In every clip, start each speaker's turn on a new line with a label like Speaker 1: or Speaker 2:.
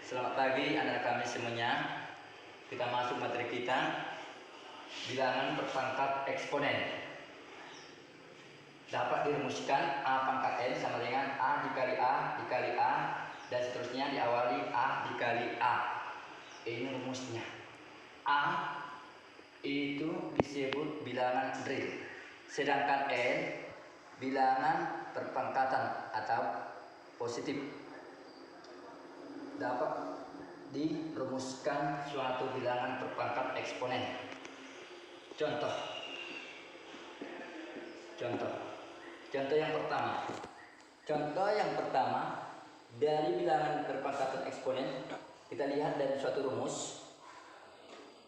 Speaker 1: Selamat pagi anak kami semuanya. Kita masuk materi kita, bilangan berpangkat eksponen. Dapat dirumuskan A pangkat N sama dengan A dikali A dan seterusnya diawali A dikali A. Ini rumusnya. A itu disebut bilangan real, sedangkan N bilangan berpangkatan atau positif. Dapat dirumuskan suatu bilangan berpangkat eksponen. Contoh yang pertama dari bilangan berpangkatan eksponen, kita lihat dari suatu rumus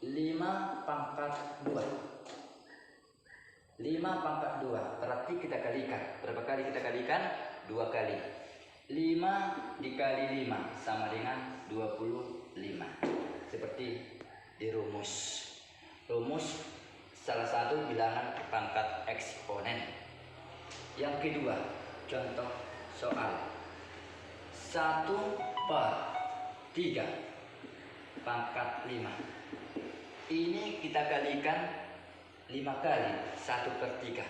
Speaker 1: 5 pangkat 2. 5 pangkat 2 berarti kita kalikan. Berapa kali kita kalikan? 2 kali. 5 dikali 5 sama dengan 25. Seperti di rumus salah satu bilangan pangkat eksponen. Yang kedua, contoh soal 1/3 pangkat 5. Ini kita kalikan 5 kali 1/3.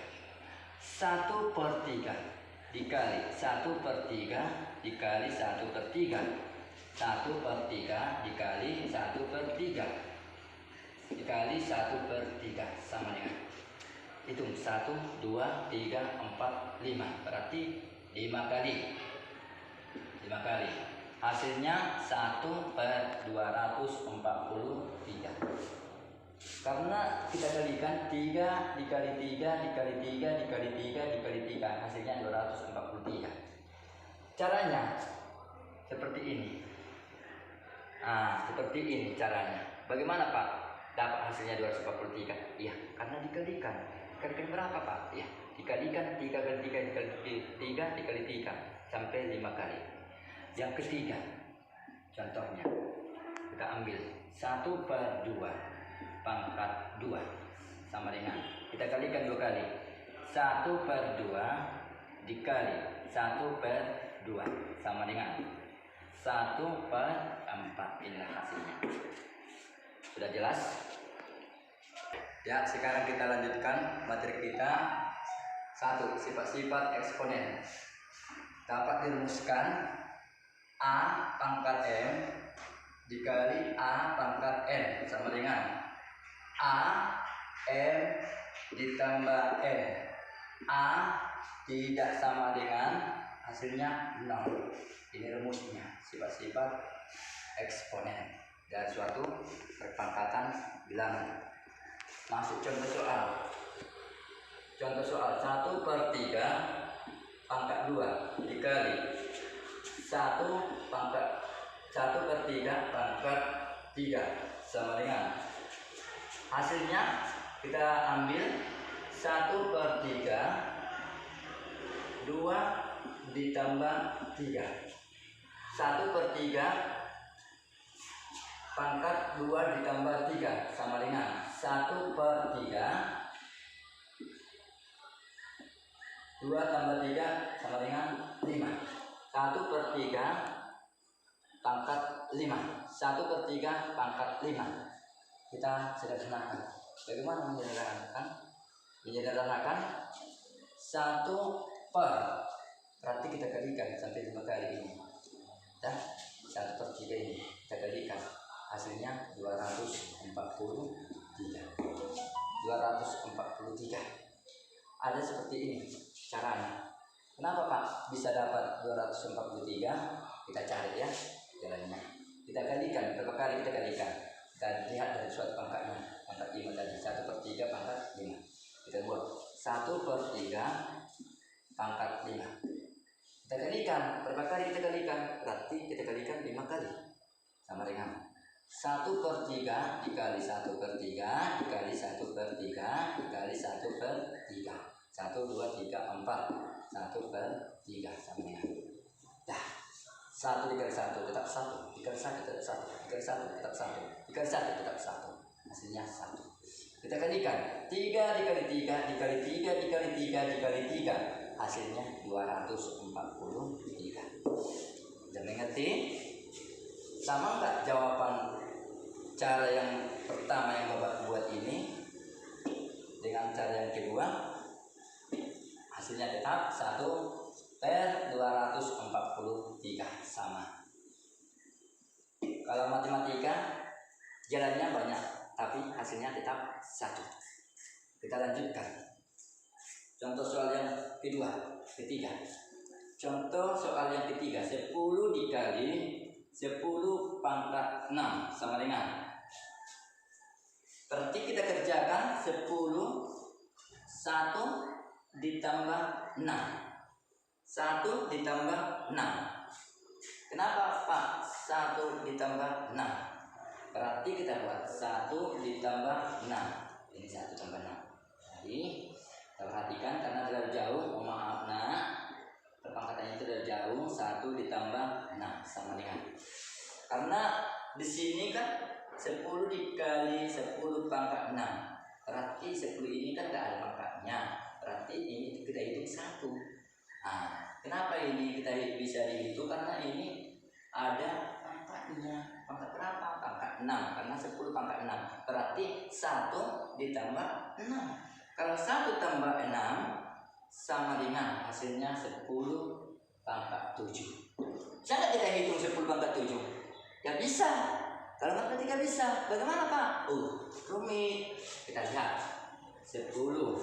Speaker 1: 1/3 dikali 1/3 dikali 1/3. 1/3 dikali 1/3 dikali 1/3 sama dengan, hitung 1, 2, 3, 4, 5, berarti 5 kali. Hasilnya 1/243. Karena kita kalikan 3 dikali 3 dikali 3 dikali 3 dikali 3, hasilnya 243. Caranya seperti ini. Seperti ini caranya. Bagaimana Pak dapat hasilnya 243? Iya, karena dikalikan. Dikalikan berapa Pak? Iya, dikalikan 3 kali 3 dikali 3 dikali 3 sampai 5 kali. Yang ketiga, contohnya kita ambil 1/2 pangkat 2 sama dengan, kita kalikan 2 kali. 1/2 dikali 1/2 sama dengan 1/4. Inilah hasilnya. Sudah jelas? Ya, sekarang kita lanjutkan materi kita. 1. Sifat-sifat eksponen. Dapat dirumuskan A pangkat M dikali A pangkat N sama dengan A M ditambah N. A tidak sama dengan, hasilnya 0. Ini rumusnya, sifat-sifat eksponen dari suatu berpangkatan bilangan. Masuk contoh soal. 1/3 pangkat 2 dikali 1/3 pangkat 3 sama dengan, hasilnya kita ambil 1/3 2 ditambah 3. 1/3 pangkat 2 ditambah 3 sama dengan 1/3 2 tambah 3 sama dengan 5. 1/3 pangkat 5. 1/3 pangkat 5. Kita sederhanakan. Bagaimana menyederhanakan? 1/, berarti kita kalikan sampai 5 kali ini. Dan 1/3 ini kita kalikan, hasilnya 243. Ada seperti ini caranya. Kenapa Pak bisa dapat 243? Kita cari ya jalannya. Kita kalikan, berapa kali kita kalikan? Kita lihat dari suatu pangkatnya, pangkat 5 tadi. 1/3 pangkat 5. Kita buat 1/3 pangkat 5. Kita kalikan, berapa kali kita kalikan? Berarti kita kalikan 5 kali. Sama dengan 1/3 dikali 1/3 dikali 1/3 dikali 1/3. 1, 2, 3, 4. 1/3 sama dengan. Dah. 1 dikali 1 tetap 1, dikali 1 tetap 1, dikali 1 tetap 1, dikali 1 tetap 1. Hasilnya 1. Kita kalikan 3 dikali 3 dikali 3 dikali 3 dikali 3. Hasilnya 243. Sudah mengerti? sama nggak jawaban cara yang pertama yang Bapak buat ini dengan cara yang kedua? Hasilnya tetap 1/243 sama. Kalau matematika jalannya banyak, tapi hasilnya tetap 1. Kita lanjutkan. Contoh soal yang ketiga. Contoh soal yang ketiga, 10 dikali 10 pangkat 6 sama dengan. Berarti kita kerjakan 10 1 ditambah 6. 1 ditambah 6. Kenapa Pak 1 ditambah 6? Berarti kita buat 1 ditambah 6. Ini 1 tambah 6. Jadi kita perhatikan karena terlalu jauh, mohon maaf nak, perpangkatannya itu terlalu jauh. 1 ditambah 6 sama dengan. Karena di sini kan 10 dikali 10 pangkat 6. Berarti 10 ini kan tidak ada pangkatnya. Berarti ini kita hitung 1. Nah, kenapa ini kita bisa dihitung? Karena ini ada pangkatnya. Pangkat berapa? Pangkat 6. Karena 10 pangkat 6. Berarti 1 ditambah 6. Kalau 1 tambah 6 sama dengan hasilnya 10 pangkat 7. Bisa nggak kita hitung 10 pangkat 7? Ya bisa. Kalau matematika bisa. Bagaimana Pak? Rumit. Kita lihat 10.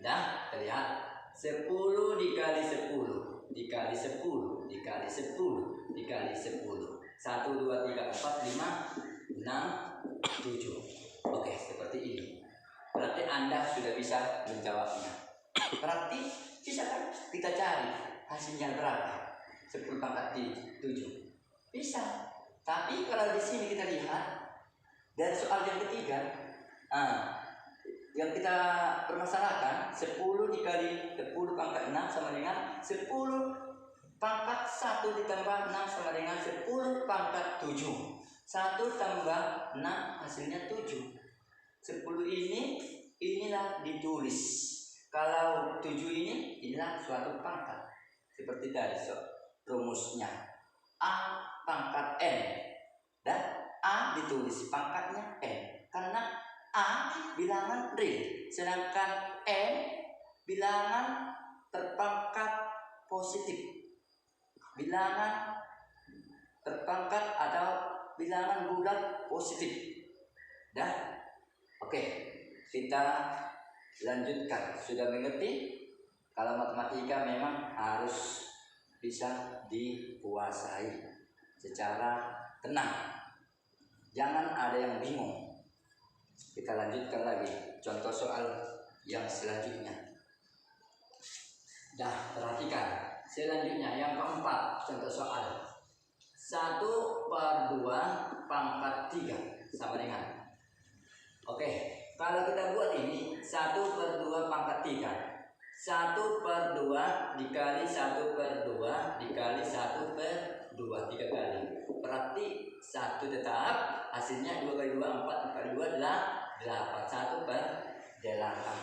Speaker 1: Nah, kita lihat 10 dikali 10 dikali 10 dikali 10 dikali 10. 1, 2, 3, 4, 5, 6, 7. Oke, seperti ini. Berarti Anda sudah bisa menjawabnya. Berarti bisa kan kita cari hasilnya berapa? 10 pangkat 7. Bisa. Tapi kalau di sini kita lihat dari soal yang ketiga, yang kita permasalahkan 10 dikali 10 pangkat 6 sama dengan 10 pangkat 1 ditambah 6 sama dengan 10 pangkat 7. 1 tambah 6 hasilnya 7. 10 inilah ditulis. Kalau 7 inilah suatu pangkat. Seperti tadi rumusnya. A pangkat N. Dan A ditulis pangkatnya N. Karena A bilangan real, sedangkan N bilangan terpangkat positif. Bilangan terpangkat atau bilangan bulat positif. Dah? Oke, kita lanjutkan. Sudah mengerti? Kalau matematika memang harus bisa dikuasai secara tenang. Jangan ada yang bingung. Kita lanjutkan lagi contoh soal yang selanjutnya. Dah, perhatikan. Selanjutnya yang keempat, contoh soal 1/2 pangkat 3 sama dengan. Oke, kalau kita buat ini 1/2 pangkat 3. 1/2 dikali 1/2 dikali 1/2 3 kali. Berarti 1 tetap, hasilnya 2 kali 2 4, 4 kali 2 adalah 8. 1/8.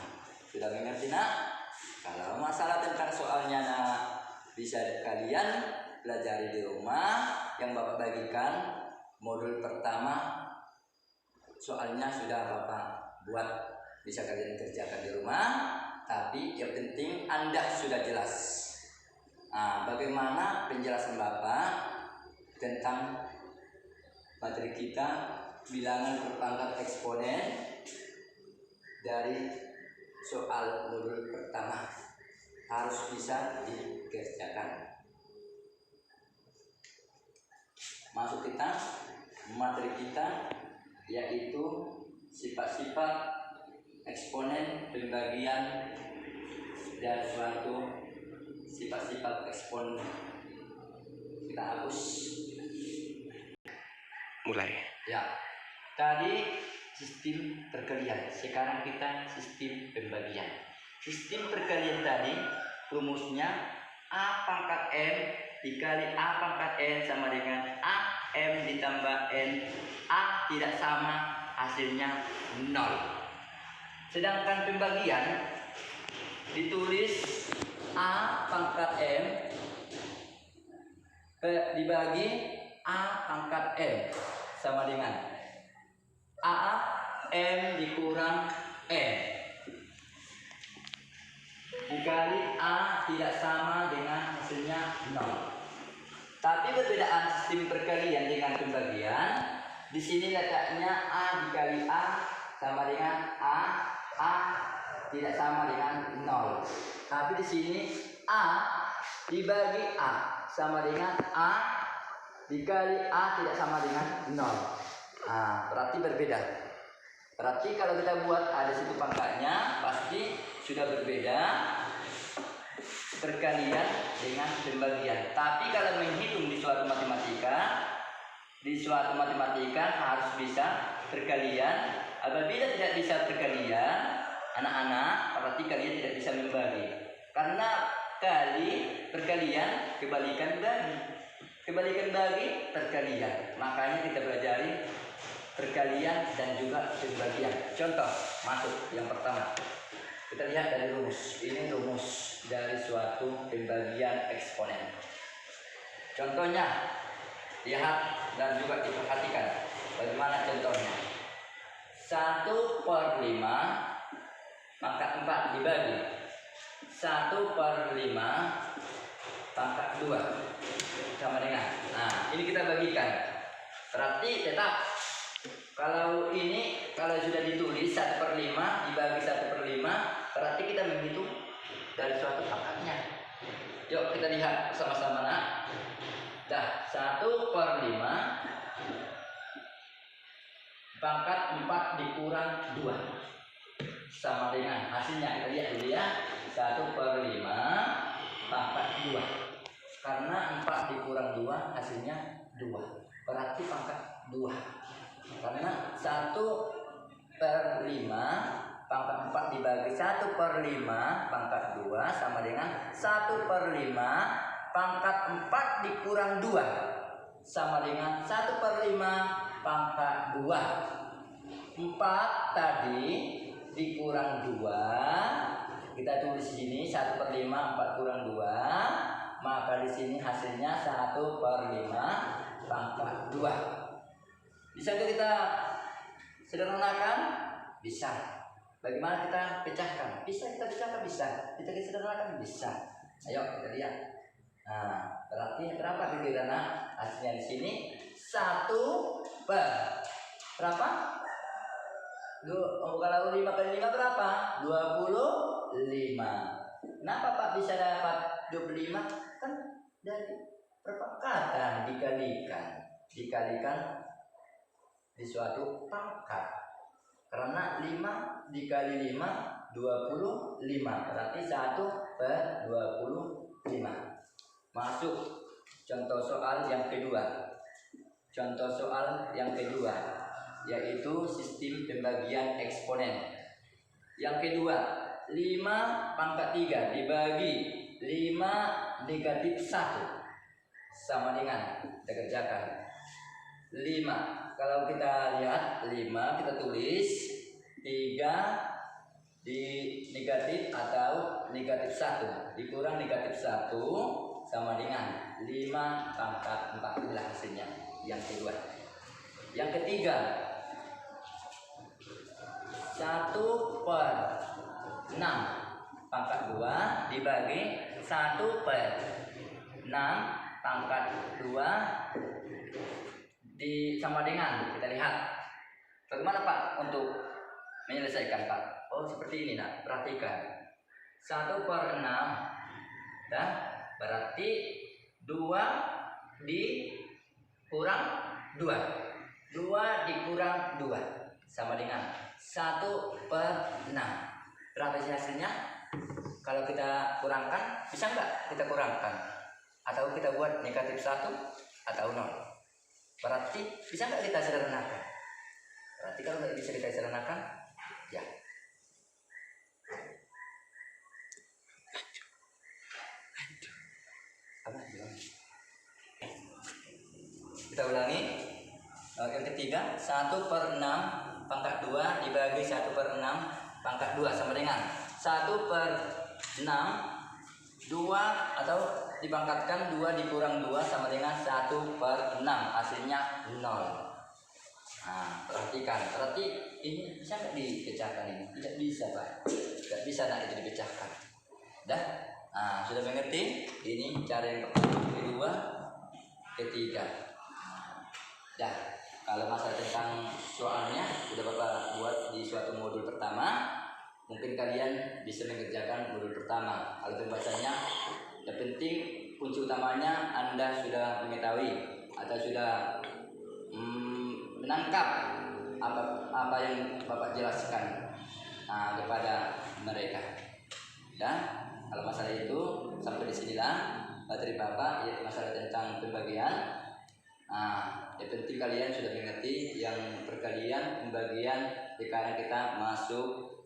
Speaker 1: Sudah mengerti nak? Kalau masalah tentang soalnya nak, bisa kalian pelajari di rumah. Yang Bapak bagikan modul pertama soalnya sudah Bapak buat, bisa kalian kerjakan di rumah. Tapi yang penting Anda sudah jelas. Bagaimana penjelasan Bapak tentang materi kita bilangan berpangkat eksponen dari soal modul pertama harus bisa dikerjakan. Masuk kita materi kita yaitu sifat-sifat eksponen pembagian dan suatu sifat-sifat eksponen. Kita hapus.
Speaker 2: Mulai.
Speaker 1: Ya, tadi sistem perkalian. Sekarang kita sistem pembagian. Sistem perkalian tadi rumusnya A pangkat M dikali A pangkat N sama dengan A M ditambah N. A tidak sama, hasilnya 0. Sedangkan pembagian ditulis A pangkat M dibagi A pangkat M sama dengan A M dikurang M dikali A tidak sama dengan hasilnya 0. Tapi perbedaan sistem perkalian dengan pembagian, di sini letaknya A dikali A sama dengan A tidak sama dengan 0. Tapi di sini A dibagi A sama dengan A dikali A tidak sama dengan 0. Nah, berarti berbeda. Berarti kalau kita buat ada situ pangkatnya, pasti sudah berbeda perkalian dengan pembagian. Tapi kalau menghitung di suatu matematika, harus bisa perkalian. Apabila tidak bisa perkalian, anak-anak, berarti kalian tidak bisa membagi. Karena perkalian kebalikan bagi. Kebalikan bagi perkalian. Makanya kita pelajari perkalian dan juga pembagian. Contoh masuk yang pertama. Kita lihat dari rumus. Ini rumus dari suatu pembagian eksponen. Contohnya, lihat dan juga diperhatikan bagaimana contohnya. 1/5 pangkat 4 dibagi 1/5 pangkat 2 sama dengan. Nah, ini kita bagikan. Berarti tetap kalau sudah ditulis 1/5 dibagi 1/5, berarti kita menghitung dari suatu pangkatnya. Yuk kita lihat sama-sama nak. Dah 1/5 pangkat 4 dikurang 2 sama dengan hasilnya. Kita lihat dulu ya. 1/5 pangkat 2. Karena 4 dikurang 2 hasilnya 2. Berarti pangkat 2. Karena 1/5 pangkat 4 dibagi 1/5 pangkat 2 sama dengan 1/5 pangkat 4 dikurang 2 sama dengan 1/5 pangkat 2. 4 tadi dikurang 2, kita tulis di sini 1/5 4 kurang 2, maka di sini hasilnya 1/5 pangkat 2. Bisa kita sederhanakan? Bisa. Bagaimana kita pecahkan? Bisa kita pecahkan, bisa. Kita sederhanakan, bisa. Ayo kita lihat. Nah, berarti berapa pikiran? Hasilnya di sini 1/berapa? Kalau 5 kali 5 berapa? 25. Kenapa Pak bisa dapat 25? Kan dari perpangkatan dikalikan di suatu pangkat. Karena 5 dikali 5 25. Berarti 1/25. Masuk contoh soal yang kedua. Contoh soal yang kedua, yaitu sistem pembagian eksponen. Yang kedua, 5 pangkat 3 dibagi 5 negatif 1 sama dengan, kita kerjakan 5. Kalau kita lihat 5, kita tulis 3 di negatif atau negatif 1 dikurang negatif 1 sama dengan 5 pangkat 4. Inilah hasilnya yang kedua. Yang ketiga, 1/6 pangkat 2 dibagi 1/6 pangkat 2 sama dengan, kita lihat bagaimana Pak untuk menyelesaikan Pak. Oh seperti ini nak, perhatikan 1/6 dah, berarti 2 dikurang 2 dikurang 2 sama dengan 1/6. Berapa sih hasilnya? Kalau kita kurangkan, bisa nggak kita kurangkan? Atau kita buat negatif 1 atau 0. Berarti bisa nggak kita sederhanakan? Berarti kalau nggak bisa kita sederhanakan, ya. Kita ulangi. Yang ketiga, 1/6 pangkat 2 dibagi 1/6 pangkat 2 sama dengan 1/6 2 atau dipangkatkan 2 dikurang 2 sama dengan 1/6, hasilnya 0. Nah, perhatikan, berarti ini bisa nggak dipecahkan ini? Tidak bisa, Pak. Tidak bisa nak itu dipecahkan. Dah? Nah, sudah mengerti? Ini cara yang pertama, kedua, ketiga. Dah. Kalau masalah tentang soalnya sudah Bapak buat di suatu modul pertama, mungkin kalian bisa mengerjakan modul pertama. Kalau pembacanya, yang penting kunci utamanya Anda sudah mengetahui atau sudah menangkap apa yang Bapak jelaskan kepada mereka. Dan kalau masalah itu sampai di sinilah materi Bapak, yaitu masalah tentang pembagian. Yang penting kalian sudah mengerti yang perkalian, pembagian. Sekarang kita masuk.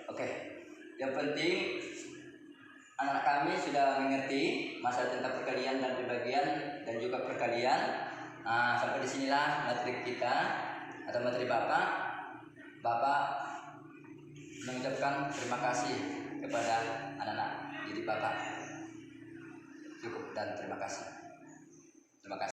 Speaker 1: Oke. Yang penting anak-anak kami sudah mengerti masalah tentang perkalian dan pembagian dan juga perkalian. Sampai di sinilah materi kita atau materi Bapak. Bapak mengucapkan terima kasih kepada anak-anak didik Bapak. Cukup dan terima kasih. Terima kasih.